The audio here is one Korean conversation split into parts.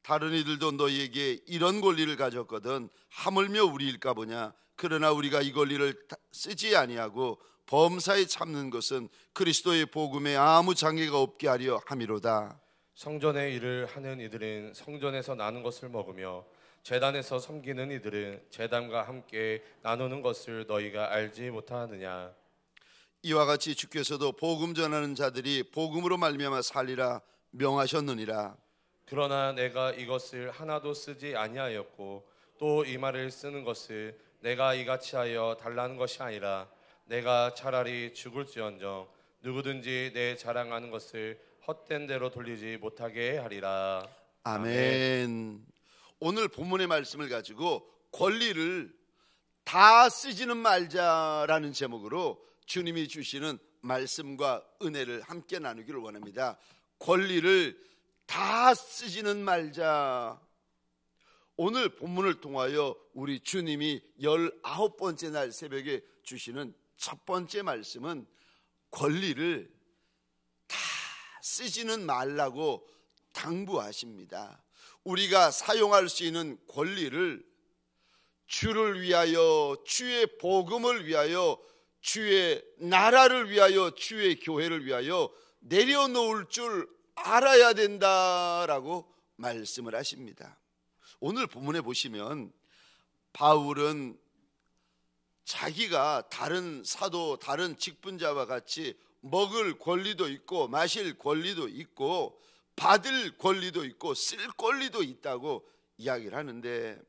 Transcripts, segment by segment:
다른 이들도 너희에게 이런 권리를 가졌거든 하물며 우리일까 보냐. 그러나 우리가 이 권리를 쓰지 아니하고 범사에 참는 것은 그리스도의 복음에 아무 장애가 없게 하려 함이로다. 성전의 일을 하는 이들은 성전에서 나눈 것을 먹으며 제단에서 섬기는 이들은 제단과 함께 나누는 것을 너희가 알지 못하느냐. 이와 같이 주께서도 복음 전하는 자들이 복음으로 말미암아 살리라 명하셨느니라. 그러나 내가 이것을 하나도 쓰지 아니하였고 또 이 말을 쓰는 것을 내가 이같이 하여 달라는 것이 아니라 내가 차라리 죽을지언정 누구든지 내 자랑하는 것을 헛된 대로 돌리지 못하게 하리라. 아멘. 오늘 본문의 말씀을 가지고 권리를 다 쓰지는 말자라는 제목으로 주님이 주시는 말씀과 은혜를 함께 나누기를 원합니다. 권리를 다 쓰지는 말자. 오늘 본문을 통하여 우리 주님이 19번째 날 새벽에 주시는 첫 번째 말씀은 권리를 다 쓰지는 말라고 당부하십니다. 우리가 사용할 수 있는 권리를 주를 위하여, 주의 복음을 위하여, 주의 나라를 위하여, 주의 교회를 위하여 내려놓을 줄 알아야 된다라고 말씀을 하십니다. 오늘 본문에 보시면 바울은 자기가 다른 사도, 다른 직분자와 같이 먹을 권리도 있고 마실 권리도 있고 받을 권리도 있고 쓸 권리도 있다고 이야기를 하는데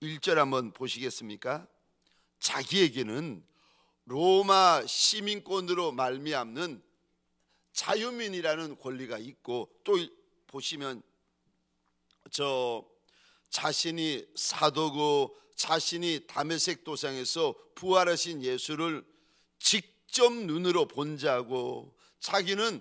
1절 한번 보시겠습니까? 자기에게는 로마 시민권으로 말미암는 자유민이라는 권리가 있고 또 보시면 자신이 사도고 자신이 다메섹 도상에서 부활하신 예수를 직접 눈으로 본 자고 자기는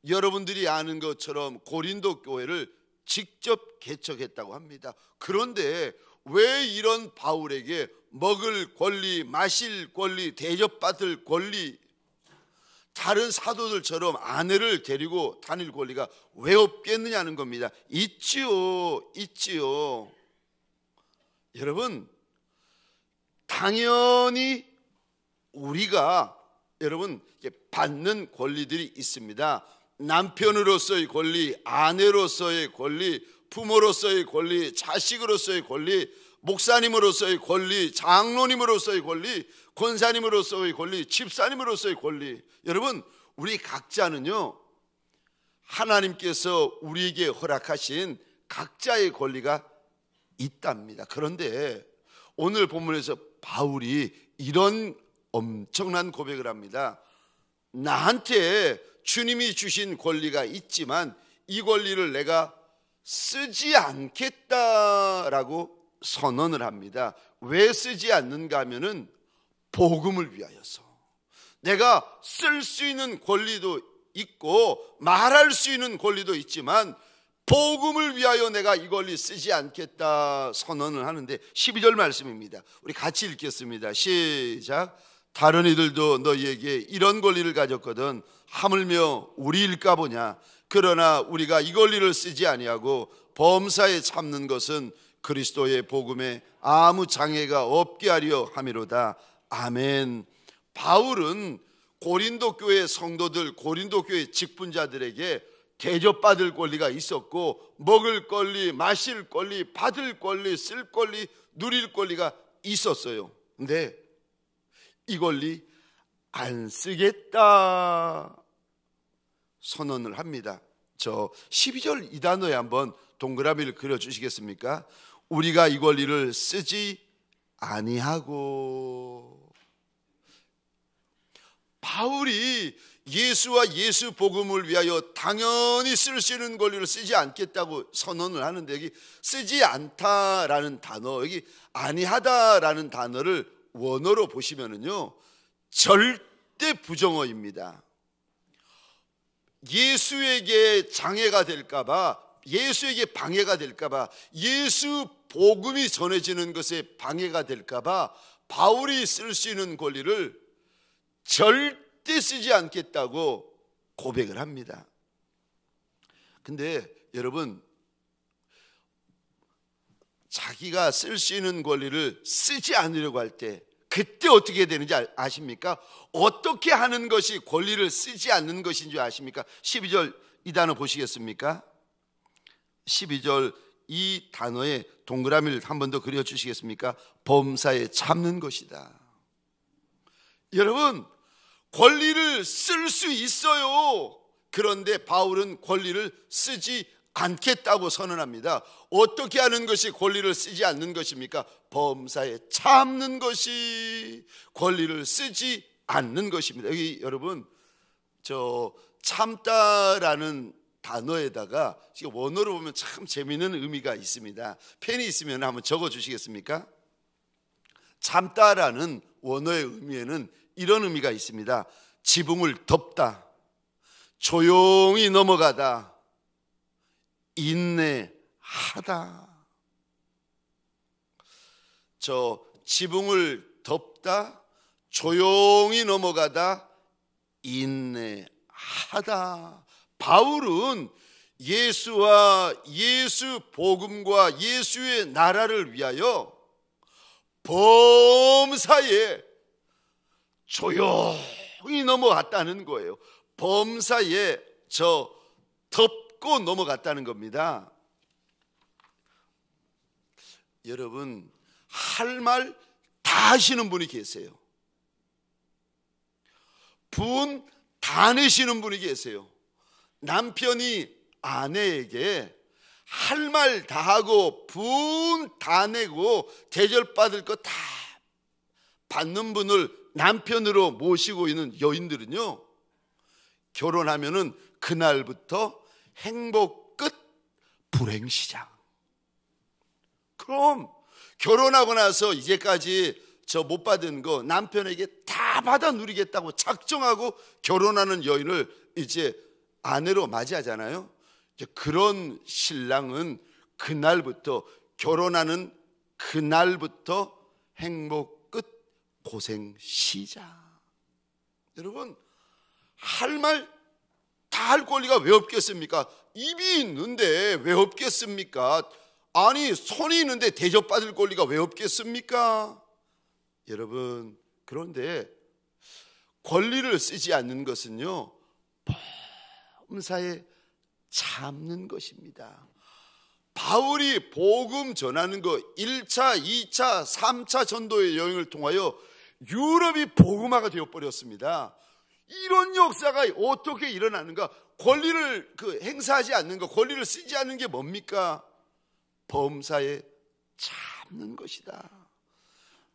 여러분들이 아는 것처럼 고린도 교회를 직접 개척했다고 합니다. 그런데 왜 이런 바울에게 먹을 권리, 마실 권리, 대접받을 권리, 다른 사도들처럼 아내를 데리고 다닐 권리가 왜 없겠느냐는 겁니다. 있지요. 여러분, 당연히 우리가 여러분 받는 권리들이 있습니다. 남편으로서의 권리, 아내로서의 권리, 부모로서의 권리, 자식으로서의 권리, 목사님으로서의 권리, 장로님으로서의 권리, 권사님으로서의 권리, 집사님으로서의 권리. 여러분, 우리 각자는요 하나님께서 우리에게 허락하신 각자의 권리가 있답니다. 그런데 오늘 본문에서 바울이 이런 엄청난 고백을 합니다. 나한테 주님이 주신 권리가 있지만 이 권리를 내가 쓰지 않겠다라고 선언을 합니다. 왜 쓰지 않는가 하면은 복음을 위하여서. 내가 쓸 수 있는 권리도 있고 말할 수 있는 권리도 있지만 복음을 위하여 내가 이 권리 쓰지 않겠다 선언을 하는데 12절 말씀입니다. 우리 같이 읽겠습니다. 시작. 다른 이들도 너희에게 이런 권리를 가졌거든 하물며 우리일까 보냐. 그러나 우리가 이 권리를 쓰지 아니하고 범사에 참는 것은 그리스도의 복음에 아무 장애가 없게 하려 함이로다. 아멘. 바울은 고린도 교회 성도들, 고린도 교회 직분자들에게 대접받을 권리가 있었고 먹을 권리, 마실 권리, 받을 권리, 쓸 권리, 누릴 권리가 있었어요. 근데 이 권리 안 쓰겠다 선언을 합니다. 저 12절 이 단어에 한번 동그라미를 그려주시겠습니까? 우리가 이 권리를 쓰지 아니하고. 바울이 예수와 예수 복음을 위하여 당연히 쓸 수 있는 권리를 쓰지 않겠다고 선언을 하는데 여기 쓰지 않다라는 단어, 여기 아니하다라는 단어를 원어로 보시면은요 절대 부정어입니다. 예수에게 장애가 될까봐, 예수에게 방해가 될까봐, 예수 복음이 전해지는 것에 방해가 될까봐 바울이 쓸 수 있는 권리를 절대 쓰지 않겠다고 고백을 합니다. 근데 여러분, 자기가 쓸 수 있는 권리를 쓰지 않으려고 할 때 그때 어떻게 되는지 아십니까? 어떻게 하는 것이 권리를 쓰지 않는 것인 줄 아십니까? 12절 이 단어 보시겠습니까? 12절 이 단어에 동그라미를 한 번 더 그려주시겠습니까? 범사에 참는 것이다. 여러분, 권리를 쓸 수 있어요. 그런데 바울은 권리를 쓰지 않겠다고 선언합니다. 어떻게 하는 것이 권리를 쓰지 않는 것입니까? 범사에 참는 것이 권리를 쓰지 않는 것입니다. 여기 여러분, 저 참다라는 단어에다가 지금 원어로 보면 참 재미있는 의미가 있습니다. 펜이 있으면 한번 적어 주시겠습니까? 참다라는 원어의 의미에는 이런 의미가 있습니다. 지붕을 덮다, 조용히 넘어가다, 인내하다. 저 지붕을 덮다, 조용히 넘어가다, 인내하다. 바울은 예수와 예수 복음과 예수의 나라를 위하여 범사에 조용히 넘어갔다는 거예요. 범사에 덮고 넘어갔다는 겁니다. 여러분, 할 말 다 하시는 분이 계세요. 분 다 내시는 분이 계세요. 남편이 아내에게 할 말 다 하고 분 다 내고 대접받을 거 다 받는 분을 남편으로 모시고 있는 여인들은요, 결혼하면은 그날부터 행복 끝, 불행 시작. 그럼 결혼하고 나서 이제까지 저 못 받은 거 남편에게 다 받아 누리겠다고 작정하고 결혼하는 여인을 이제 아내로 맞이하잖아요. 이제 그런 신랑은 그날부터, 결혼하는 그날부터 행복 끝, 고생 시작. 여러분, 할 말 다 할 권리가 왜 없겠습니까? 입이 있는데 왜 없겠습니까? 아니, 손이 있는데 대접받을 권리가 왜 없겠습니까? 여러분, 그런데 권리를 쓰지 않는 것은요, 범사에 참는 것입니다. 바울이 복음 전하는 거 1차, 2차, 3차 전도의 여행을 통하여 유럽이 복음화가 되어버렸습니다. 이런 역사가 어떻게 일어나는가? 권리를 행사하지 않는 거, 권리를 쓰지 않는 게 뭡니까? 범사에 참는 것이다.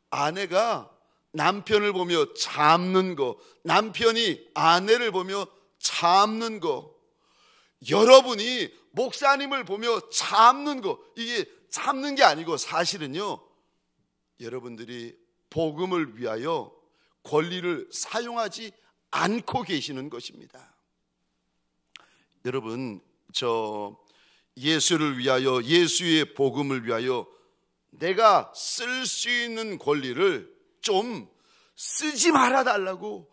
아내가 남편을 보며 참는 거, 남편이 아내를 보며 참는 거, 여러분이 목사님을 보며 참는 거, 이게 참는 게 아니고 사실은요, 여러분들이 복음을 위하여 권리를 사용하지 않고 계시는 것입니다. 여러분, 저 예수를 위하여, 예수의 복음을 위하여 내가 쓸 수 있는 권리를 좀 쓰지 말아달라고,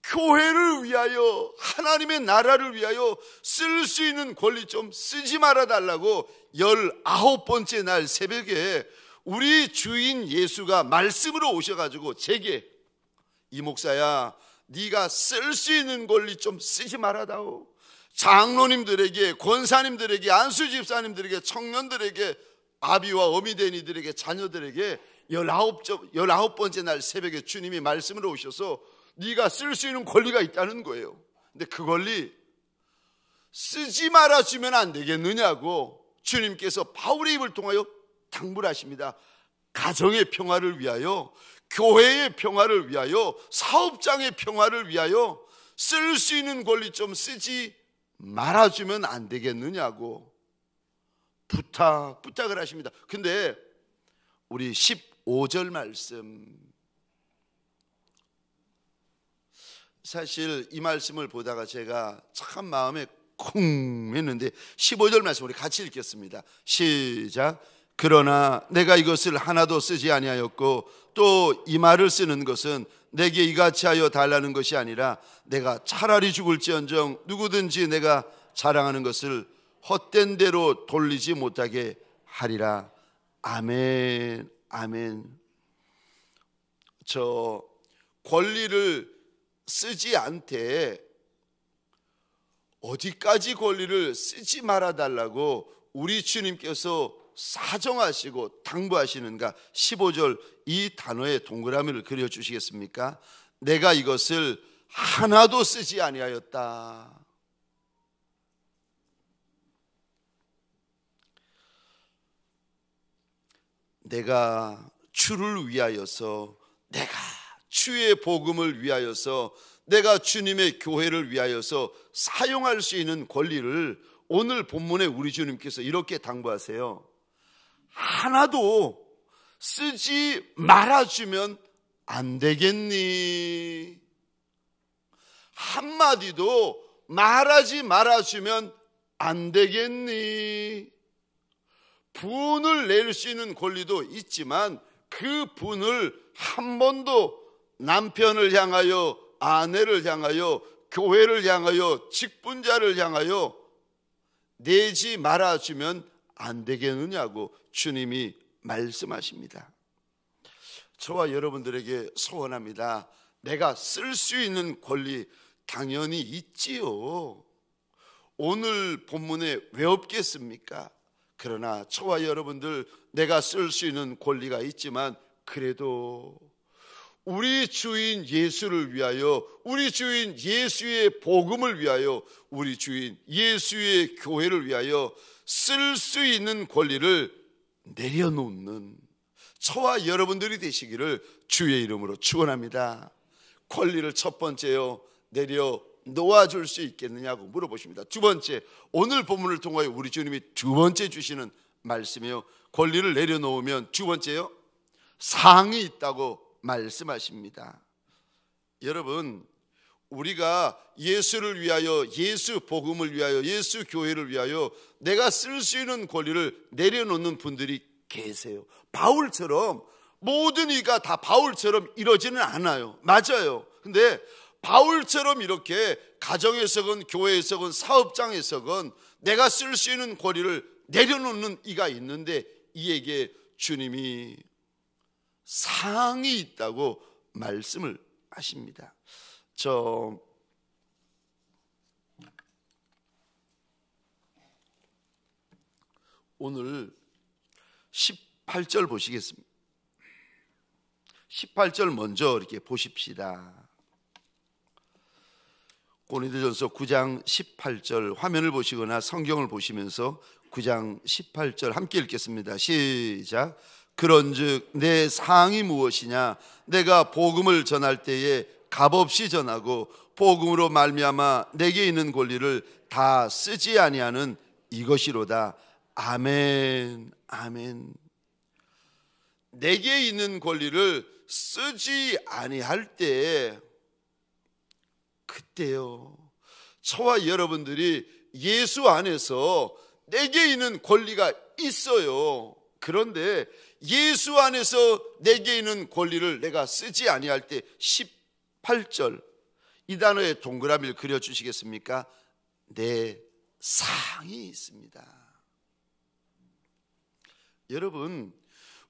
교회를 위하여, 하나님의 나라를 위하여 쓸 수 있는 권리 좀 쓰지 말아달라고 19번째 날 새벽에 우리 주인 예수가 말씀으로 오셔가지고 제게, 이 목사야, 네가 쓸 수 있는 권리 좀 쓰지 말아다오. 장로님들에게, 권사님들에게, 안수집사님들에게, 청년들에게, 아비와 어미 된 이들에게, 자녀들에게 19번째 날 새벽에 주님이 말씀으로 오셔서 네가 쓸 수 있는 권리가 있다는 거예요. 근데 그 권리 쓰지 말아주면 안 되겠느냐고 주님께서 바울의 입을 통하여 당부를 하십니다. 가정의 평화를 위하여, 교회의 평화를 위하여, 사업장의 평화를 위하여 쓸 수 있는 권리 좀 쓰지 말아주면 안 되겠느냐고 부탁을 하십니다. 근데 우리 15절 말씀, 사실 이 말씀을 보다가 제가 참 마음에 쿵 했는데 15절 말씀 우리 같이 읽겠습니다. 시작. 그러나 내가 이것을 하나도 쓰지 아니하였고 또 이 말을 쓰는 것은 내게 이같이 하여 달라는 것이 아니라 내가 차라리 죽을지언정 누구든지 내가 자랑하는 것을 헛된 대로 돌리지 못하게 하리라. 아멘, 아멘. 저 권리를 쓰지 않되 어디까지 권리를 쓰지 말아달라고 우리 주님께서 사정하시고 당부하시는가? 15절 이 단어의 동그라미를 그려주시겠습니까? 내가 이것을 하나도 쓰지 아니하였다. 내가 주를 위하여서, 내가 주의 복음을 위하여서, 내가 주님의 교회를 위하여서 사용할 수 있는 권리를 오늘 본문에 우리 주님께서 이렇게 당부하세요. 하나도 쓰지 말아주면 안 되겠니? 한마디도 말하지 말아주면 안 되겠니? 분을 낼 수 있는 권리도 있지만 그 분을 한 번도 남편을 향하여, 아내를 향하여, 교회를 향하여, 직분자를 향하여 내지 말아주면 안 되겠느냐고 주님이 말씀하십니다. 저와 여러분들에게 소원합니다. 내가 쓸 수 있는 권리 당연히 있지요. 오늘 본문에 왜 없겠습니까? 그러나 저와 여러분들, 내가 쓸 수 있는 권리가 있지만 그래도 우리 주인 예수를 위하여, 우리 주인 예수의 복음을 위하여, 우리 주인 예수의 교회를 위하여 쓸 수 있는 권리를 내려놓는 저와 여러분들이 되시기를 주의 이름으로 축원합니다. 권리를 첫 번째요, 내려놓아줄 수 있겠느냐고 물어보십니다. 두 번째, 오늘 본문을 통하여 우리 주님이 두 번째 주시는 말씀이요, 권리를 내려놓으면 두 번째요, 상이 있다고 말씀하십니다. 여러분, 우리가 예수를 위하여, 예수 복음을 위하여, 예수 교회를 위하여 내가 쓸 수 있는 권리를 내려놓는 분들이 계세요. 바울처럼 모든 이가 다 바울처럼 이러지는 않아요. 맞아요. 근데 바울처럼 이렇게 가정에서건 교회에서건 사업장에서건 내가 쓸 수 있는 권리를 내려놓는 이가 있는데 이에게 주님이 상이 있다고 말씀을 하십니다. 오늘 18절 보시겠습니다. 18절 먼저 이렇게 보십시다. 고린도전서 9장 18절 화면을 보시거나 성경을 보시면서 9장 18절 함께 읽겠습니다. 시작. 그런즉 내 상이 무엇이냐? 내가 복음을 전할 때에 값없이 전하고 복음으로 말미암아 내게 있는 권리를 다 쓰지 아니하는 이것이로다. 아멘, 아멘. 내게 있는 권리를 쓰지 아니할 때, 그때요, 저와 여러분들이 예수 안에서 내게 있는 권리가 있어요. 그런데 예수 안에서 내게 있는 권리를 내가 쓰지 아니할 때 18절 이 단어의 동그라미를 그려주시겠습니까? 내 상이 있습니다. 여러분,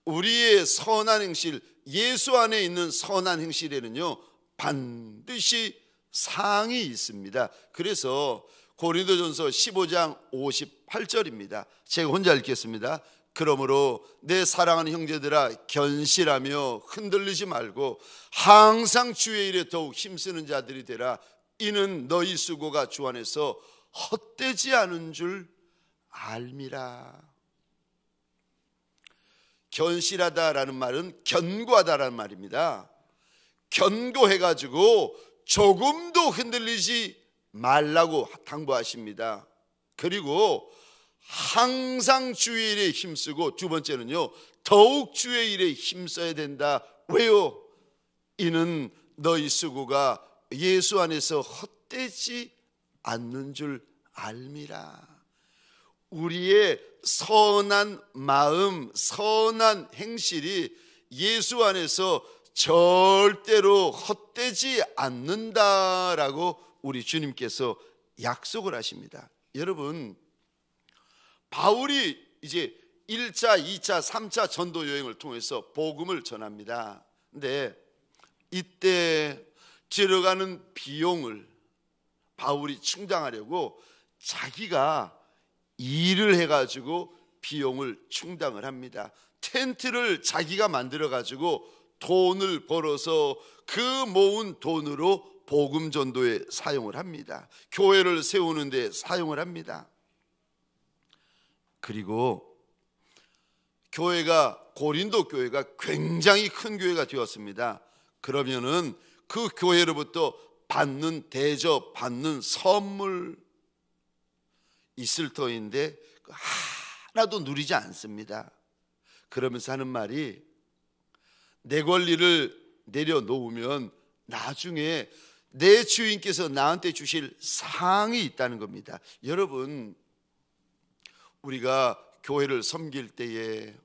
우리의 선한 행실, 예수 안에 있는 선한 행실에는요 반드시 상이 있습니다. 그래서 고린도전서 15장 58절입니다. 제가 혼자 읽겠습니다. 그러므로 내 사랑하는 형제들아, 견실하며 흔들리지 말고 항상 주의 일에 더욱 힘쓰는 자들이 되라. 이는 너희 수고가 주 안에서 헛되지 않은 줄 알미라. 견실하다라는 말은 견고하다라는 말입니다. 견고해가지고 조금도 흔들리지 말라고 당부하십니다. 그리고 항상 주의 일에 힘쓰고, 두 번째는요, 더욱 주의 일에 힘써야 된다. 왜요? 이는 너희 수고가 예수 안에서 헛되지 않는 줄 알미라. 우리의 선한 마음, 선한 행실이 예수 안에서 절대로 헛되지 않는다라고 우리 주님께서 약속을 하십니다. 여러분, 바울이 이제 1차, 2차, 3차 전도 여행을 통해서 복음을 전합니다. 근데 이때 들어가는 비용을 바울이 충당하려고 자기가 일을 해가지고 비용을 충당을 합니다. 텐트를 자기가 만들어가지고 돈을 벌어서 그 모은 돈으로 복음 전도에 사용을 합니다. 교회를 세우는 데 사용을 합니다. 그리고 고린도 교회가 굉장히 큰 교회가 되었습니다. 그러면은 그 교회로부터 받는 대접, 받는 선물 있을 터인데 하나도 누리지 않습니다. 그러면서 하는 말이, 내 권리를 내려놓으면 나중에 내 주인께서 나한테 주실 상이 있다는 겁니다. 여러분, 우리가 교회를 섬길 때에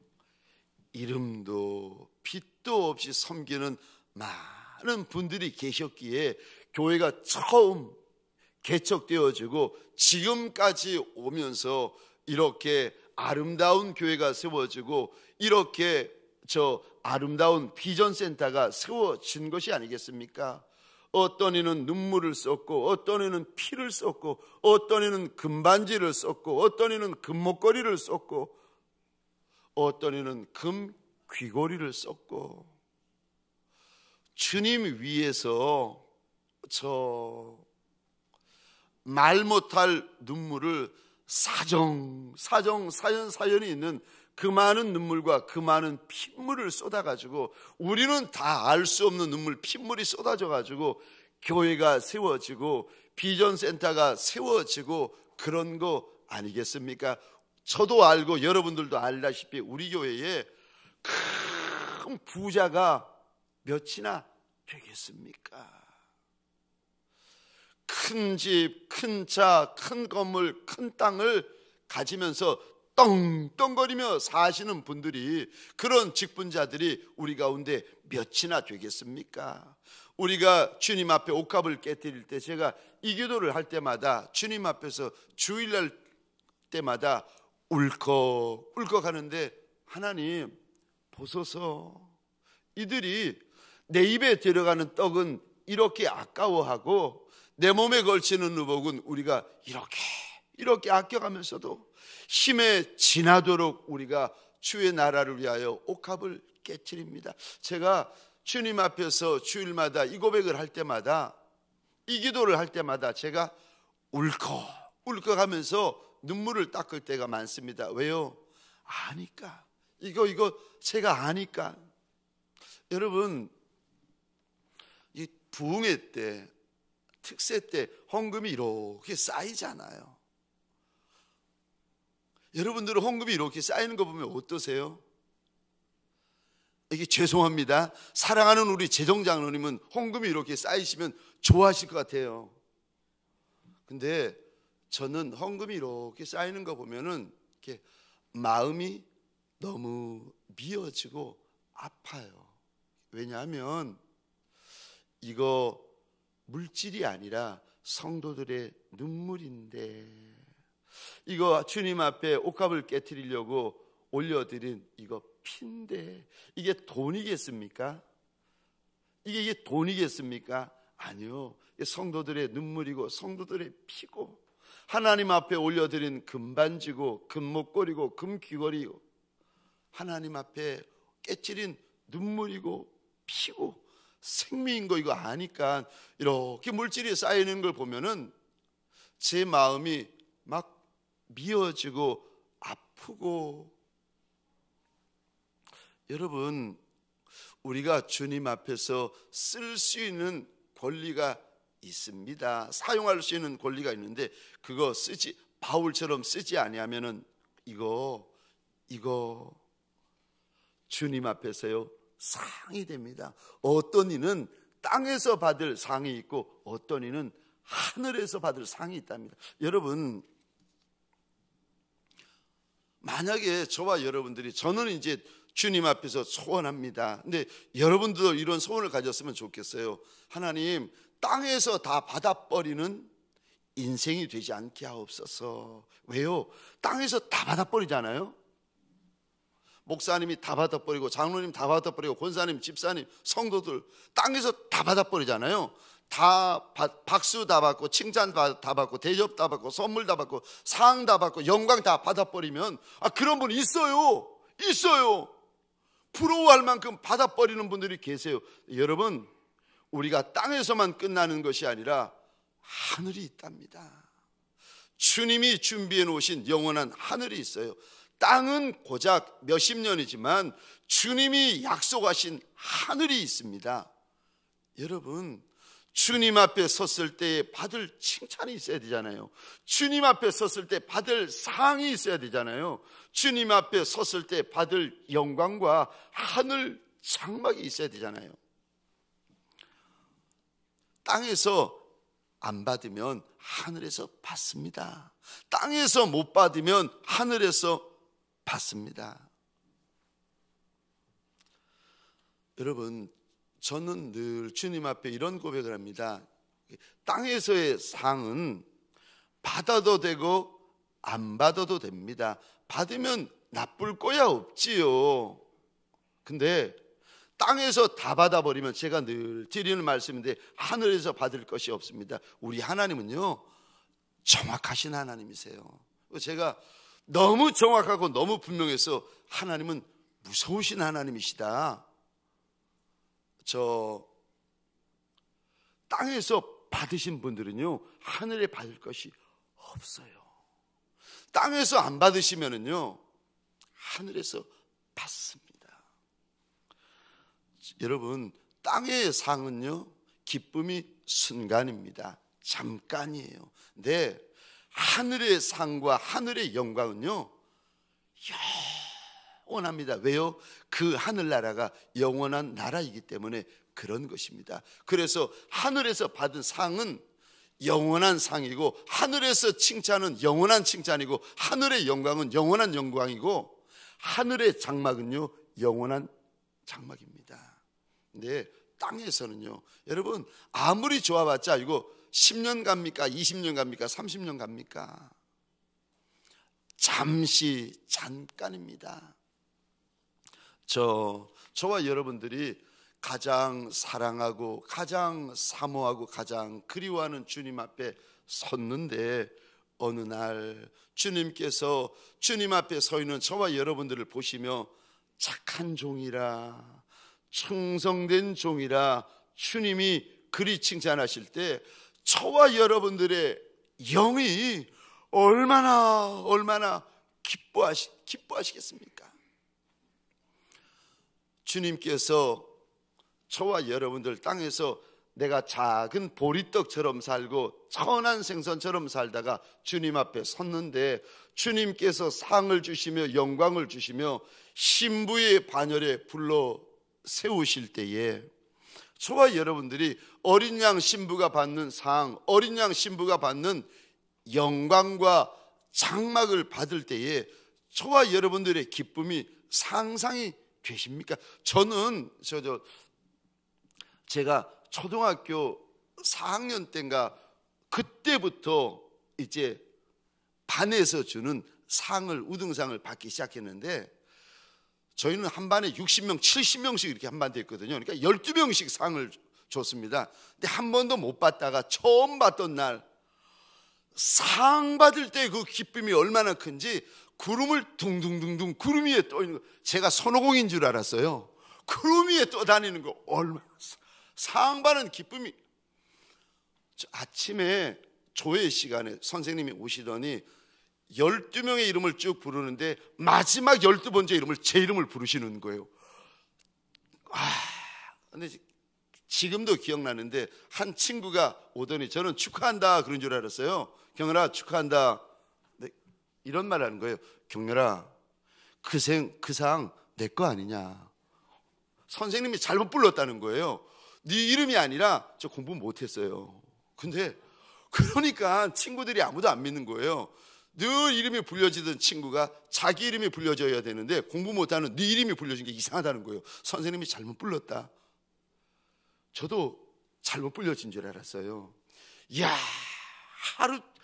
이름도 빛도 없이 섬기는 많은 분들이 계셨기에 교회가 처음 개척되어지고 지금까지 오면서 이렇게 아름다운 교회가 세워지고 이렇게 아름다운 비전센터가 세워진 것이 아니겠습니까? 어떤 이는 눈물을 썼고, 어떤 이는 피를 썼고, 어떤 이는 금반지를 썼고, 어떤 이는 금목걸이를 썼고, 어떤 이는 금 귀걸이를 썼고, 주님 위해서 말 못할 눈물을 사연이 있는 그 많은 눈물과 그 많은 핏물을 쏟아가지고, 우리는 다 알 수 없는 눈물, 핏물이 쏟아져가지고 교회가 세워지고 비전센터가 세워지고 그런 거 아니겠습니까? 저도 알고 여러분들도 알다시피 우리 교회에 큰 부자가 몇이나 되겠습니까? 큰 집, 큰 차, 큰 건물, 큰 땅을 가지면서 떵떵거리며 사시는 분들이, 그런 직분자들이 우리 가운데 몇이나 되겠습니까? 우리가 주님 앞에 옥합을 깨뜨릴 때, 제가 이 기도를 할 때마다 주님 앞에서 주일날 때마다 울컥울컥 하는데, 하나님 보소서, 이들이 내 입에 들어가는 떡은 이렇게 아까워하고 내 몸에 걸치는 의복은 우리가 이렇게 아껴가면서도 힘에 지나도록 우리가 주의 나라를 위하여 옥합을 깨트립니다. 제가 주님 앞에서 주일마다 이 고백을 할 때마다, 이 기도를 할 때마다 제가 울컥울컥 하면서 눈물을 닦을 때가 많습니다. 왜요? 아니까. 이거 제가 아니까. 여러분, 이 부흥회 때, 특세 때 헌금이 이렇게 쌓이잖아요. 여러분들은 헌금이 이렇게 쌓이는 거 보면 어떠세요? 이게 죄송합니다. 사랑하는 우리 재정장로님은 헌금이 이렇게 쌓이시면 좋아하실 것 같아요. 근데 저는 헌금이 이렇게 쌓이는 거 보면은 이렇게 마음이 너무 미어지고 아파요. 왜냐하면 이거 물질이 아니라 성도들의 눈물인데, 이거 주님 앞에 옥합을 깨트리려고 올려드린 이거 피인데, 이게 돈이겠습니까? 이게 돈이겠습니까? 아니요. 성도들의 눈물이고 성도들의 피고, 하나님 앞에 올려드린 금반지고 금목걸이고 금귀걸이고, 하나님 앞에 깨트린 눈물이고 피고 생명인 거 이거 아니까 이렇게 물질이 쌓이는 걸 보면은 제 마음이 막 미어지고 아프고. 여러분, 우리가 주님 앞에서 쓸 수 있는 권리가 있습니다. 사용할 수 있는 권리가 있는데, 그거 바울처럼 쓰지 아니하면은 이거 주님 앞에서요 상이 됩니다. 어떤 이는 땅에서 받을 상이 있고 어떤 이는 하늘에서 받을 상이 있답니다. 여러분, 만약에 저와 여러분들이, 저는 이제 주님 앞에서 소원합니다. 근데 여러분들도 이런 소원을 가졌으면 좋겠어요. 하나님, 땅에서 다 받아버리는 인생이 되지 않게 하옵소서. 왜요? 땅에서 다 받아버리잖아요. 목사님이 다 받아버리고 장로님 다 받아버리고 권사님, 집사님, 성도들 땅에서 다 받아버리잖아요. 다 박수 다 받고 칭찬 다 받고 대접 다 받고 선물 다 받고 상 다 받고 영광 다 받아버리면 그런 분 있어요. 부러워할 만큼 받아버리는 분들이 계세요. 여러분, 우리가 땅에서만 끝나는 것이 아니라 하늘이 있답니다. 주님이 준비해 놓으신 영원한 하늘이 있어요. 땅은 고작 몇십 년이지만 주님이 약속하신 하늘이 있습니다. 여러분, 주님 앞에 섰을 때 받을 칭찬이 있어야 되잖아요. 주님 앞에 섰을 때 받을 상이 있어야 되잖아요. 주님 앞에 섰을 때 받을 영광과 하늘 장막이 있어야 되잖아요. 땅에서 안 받으면 하늘에서 받습니다. 땅에서 못 받으면 하늘에서 받습니다. 여러분, 저는 늘 주님 앞에 이런 고백을 합니다. 땅에서의 상은 받아도 되고 안 받아도 됩니다. 받으면 나쁠 거야 없지요. 근데 땅에서 다 받아버리면 제가 늘 드리는 말씀인데 하늘에서 받을 것이 없습니다. 우리 하나님은요, 정확하신 하나님이세요. 제가 너무 정확하고 너무 분명해서 하나님은 무서우신 하나님이시다. 땅에서 받으신 분들은요, 하늘에 받을 것이 없어요. 땅에서 안 받으시면은요, 하늘에서 받습니다. 여러분, 땅의 상은요, 기쁨이 순간입니다. 잠깐이에요. 근데 하늘의 상과 하늘의 영광은요, 영원합니다. 왜요? 그 하늘나라가 영원한 나라이기 때문에 그런 것입니다. 그래서 하늘에서 받은 상은 영원한 상이고, 하늘에서 칭찬은 영원한 칭찬이고, 하늘의 영광은 영원한 영광이고, 하늘의 장막은요, 영원한 장막입니다. 근데 땅에서는요, 여러분, 아무리 좋아봤자 이거 10년 갑니까? 20년 갑니까? 30년 갑니까? 잠깐입니다. 저와 여러분들이 가장 사랑하고 가장 사모하고 가장 그리워하는 주님 앞에 섰는데, 어느 날 주님께서 주님 앞에 서 있는 저와 여러분들을 보시며 착한 종이라, 충성된 종이라 주님이 그리 칭찬하실 때 저와 여러분들의 영이 얼마나 기뻐하시겠습니까? 주님께서 저와 여러분들 땅에서 내가 작은 보리떡처럼 살고 천한 생선처럼 살다가 주님 앞에 섰는데, 주님께서 상을 주시며 영광을 주시며 신부의 반열에 불러 세우실 때에 저와 여러분들이 어린 양 신부가 받는 상, 어린 양 신부가 받는 영광과 장막을 받을 때에 저와 여러분들의 기쁨이 상상이 되십니까? 저는 제가 초등학교 4학년 때인가 그때부터 이제 반에서 주는 상을, 우등상을 받기 시작했는데, 저희는 한 반에 60명, 70명씩 이렇게 한 반 됐거든요. 그러니까 12명씩 상을 줬습니다. 근데 한 번도 못 받다가 처음 받던 날 상 받을 때 그 기쁨이 얼마나 큰지, 구름을 둥둥둥둥 구름 위에 떠 있는 거, 제가 손오공인 줄 알았어요. 구름 위에 떠다니는 거 얼마나, 상 받는 기쁨이. 아침에 조회 시간에 선생님이 오시더니 12명의 이름을 쭉 부르는데 마지막 12번째 이름을 제 이름을 부르시는 거예요. 근데 지금도 기억나는데 한 친구가 오더니 저는 축하한다 그런 줄 알았어요. 경렬아 축하한다. 이런 말 하는 거예요. 경렬아, 그 상 내 거 아니냐. 선생님이 잘못 불렀다는 거예요. 네 이름이 아니라 저 공부 못했어요. 근데 그러니까 친구들이 아무도 안 믿는 거예요. 늘 이름이 불려지던 친구가 자기 이름이 불려져야 되는데 공부 못하는 네 이름이 불려진 게 이상하다는 거예요. 선생님이 잘못 불렀다. 저도 잘못 불려진 줄 알았어요. 이야,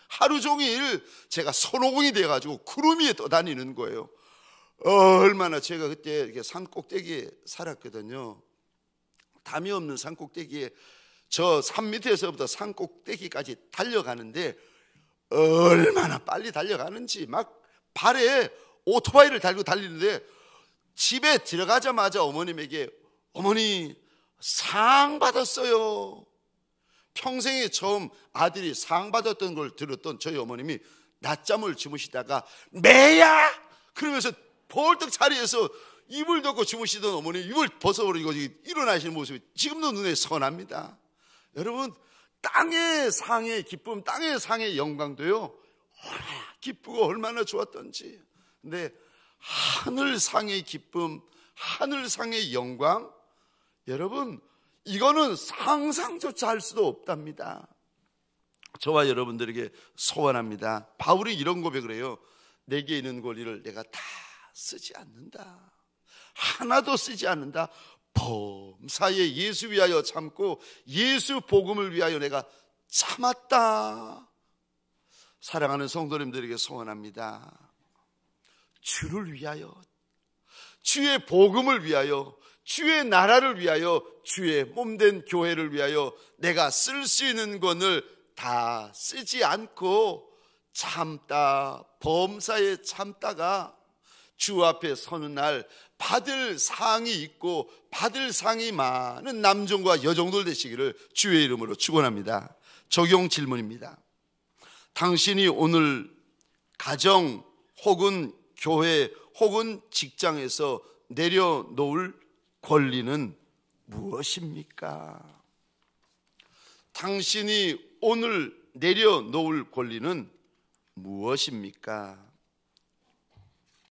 하루 종일 제가 손오공이 돼가지고 구름 위에 떠다니는 거예요. 얼마나 제가 그때 이렇게 산 꼭대기에 살았거든요. 담이 없는 산 꼭대기에 저 산 밑에서부터 산 꼭대기까지 달려가는데 얼마나 빨리 달려가는지 막 발에 오토바이를 달고 달리는데 집에 들어가자마자 어머님에게 어머니 상 받았어요. 평생에 처음 아들이 상 받았던 걸 들었던 저희 어머님이 낮잠을 주무시다가 매야 그러면서 벌떡 자리에서 이불 덮고 주무시던 어머니 이불 벗어버리고 일어나시는 모습이 지금도 눈에 선합니다. 여러분 땅의 상의 기쁨, 땅의 상의 영광도요 얼마나 기쁘고 얼마나 좋았던지. 근데 하늘상의 기쁨, 하늘상의 영광, 여러분 이거는 상상조차 할 수도 없답니다. 저와 여러분들에게 소원합니다. 바울이 이런 고백을 해요. 내게 있는 권리를 내가 다 쓰지 않는다. 하나도 쓰지 않는다. 범사에 예수 위하여 참고 예수 복음을 위하여 내가 참았다. 사랑하는 성도님들에게 소원합니다. 주를 위하여, 주의 복음을 위하여, 주의 나라를 위하여, 주의 몸된 교회를 위하여 내가 쓸 수 있는 것을 다 쓰지 않고 참다, 범사에 참다가 주 앞에 서는 날 받을 상이 있고 받을 상이 많은 남종과 여종들 되시기를 주의 이름으로 축원합니다. 적용 질문입니다. 당신이 오늘 가정 혹은 교회 혹은 직장에서 내려놓을 권리는 무엇입니까? 당신이 오늘 내려놓을 권리는 무엇입니까?